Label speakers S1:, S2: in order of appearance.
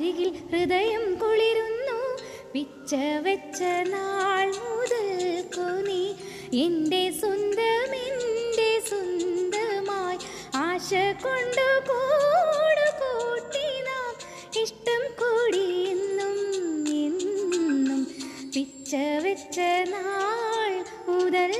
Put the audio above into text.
S1: അരികിൽ ഹൃദയം കുളിരുന്നു. പിച്ച വെച്ച നാൾ മുതൽ നീ എൻ്റെ സ്വന്തമായി ആശ കൊണ്ട് കൂട് കൂട്ടി നാം ഇഷ്ടം കൂടി എന്നും എന്നും പിച്ച വെച്ച നാൾ മുതൽ